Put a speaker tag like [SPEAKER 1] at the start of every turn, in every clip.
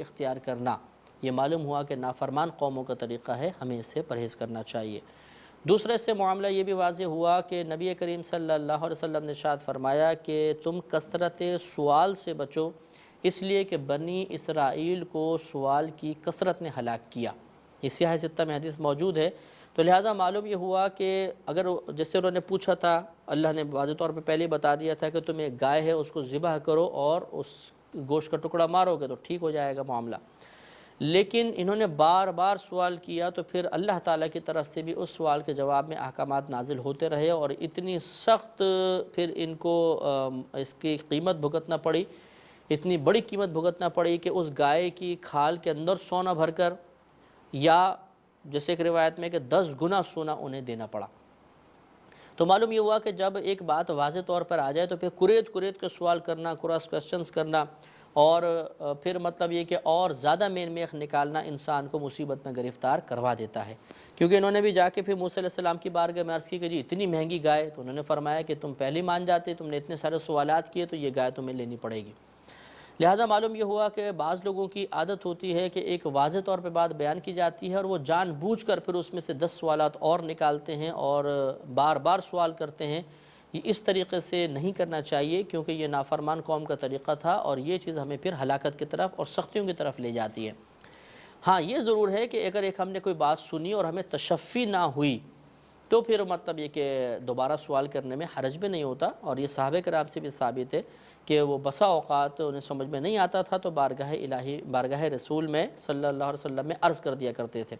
[SPEAKER 1] اختیار کرنا، یہ معلوم ہوا کہ نافرمان قوموں کا طریقہ ہے، ہمیں اس سے پرہیز کرنا چاہیے۔ دوسرے سے معاملہ یہ بھی واضح ہوا کہ نبی کریم صلی اللہ علیہ وسلم نے ارشاد فرمایا کہ تم کثرت سوال سے بچو، اس لیے کہ بنی اسرائیل کو سوال کی کثرت نے ہلاک کیا۔ یہ سیاہ ستہ میں حدیث موجود ہے، تو لہٰذا معلوم یہ ہوا کہ اگر جیسے انہوں نے پوچھا تھا، اللہ نے واضح طور پہ پہلے ہی بتا دیا تھا کہ تم ایک گائے ہے اس کو ذبح کرو اور اس گوشت کا ٹکڑا مارو گے تو ٹھیک ہو جائے گا معاملہ، لیکن انہوں نے بار بار سوال کیا تو پھر اللہ تعالیٰ کی طرف سے بھی اس سوال کے جواب میں احکامات نازل ہوتے رہے، اور اتنی سخت پھر ان کو اس کی قیمت بھگتنا پڑی، اتنی بڑی قیمت بھگتنا پڑی کہ اس گائے کی کھال کے اندر سونا بھر کر، یا جیسے ایک روایت میں کہ 10 گنا سونا انہیں دینا پڑا۔ تو معلوم یہ ہوا کہ جب ایک بات واضح طور پر آ جائے تو پھر کریت کے سوال کرنا، کراس کوسچنز کرنا، اور پھر مطلب یہ کہ اور زیادہ مین میخ نکالنا انسان کو مصیبت میں گرفتار کروا دیتا ہے۔ کیونکہ انہوں نے بھی جا کے پھر موسیٰ علیہ السلام کی بارگاہ میں عرض کی کہ جی اتنی مہنگی گائے، تو انہوں نے فرمایا کہ تم پہلے مان جاتے، تم نے اتنے سارے سوالات کیے تو یہ گائے تمہیں لینی پڑے گی۔ لہٰذا معلوم یہ ہوا کہ بعض لوگوں کی عادت ہوتی ہے کہ ایک واضح طور پہ بات بیان کی جاتی ہے اور وہ جان بوجھ کر پھر اس میں سے 10 سوالات اور نکالتے ہیں اور بار بار سوال کرتے ہیں۔ یہ اس طریقے سے نہیں کرنا چاہیے، کیونکہ یہ نافرمان قوم کا طریقہ تھا اور یہ چیز ہمیں پھر ہلاکت کی طرف اور سختیوں کی طرف لے جاتی ہے۔ ہاں یہ ضرور ہے کہ اگر ایک ہم نے کوئی بات سنی اور ہمیں تشفی نہ ہوئی تو پھر مطلب یہ کہ دوبارہ سوال کرنے میں حرج بھی نہیں ہوتا، اور یہ صحابہ کرام سے بھی ثابت ہے کہ وہ بسا اوقات انہیں سمجھ میں نہیں آتا تھا تو بارگاہ الہی، بارگاہ رسول میں صلی اللہ علیہ وسلم میں عرض کر دیا کرتے تھے۔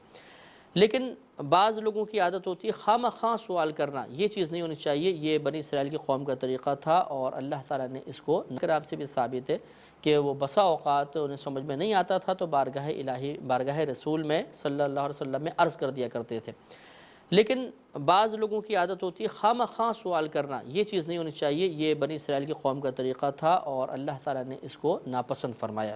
[SPEAKER 1] لیکن بعض لوگوں کی عادت ہوتی ہے خواہ مخواہ سوال کرنا، یہ چیز نہیں ہونی چاہیے، یہ بنی اسرائیل کی قوم کا طریقہ تھا اور اللہ تعالیٰ نے اس کو کرام سے بھی ثابت ہے کہ وہ بسا اوقات انہیں سمجھ میں نہیں آتا تھا تو بارگاہ الہی، بارگاہ رسول میں صلی اللہ علیہ وسلم میں عرض کر دیا کرتے تھے۔ لیکن بعض لوگوں کی عادت ہوتی ہے خواہ مخواہ سوال کرنا، یہ چیز نہیں ہونی چاہیے، یہ بنی اسرائیل کی قوم کا طریقہ تھا اور اللہ تعالیٰ نے اس کو ناپسند فرمایا۔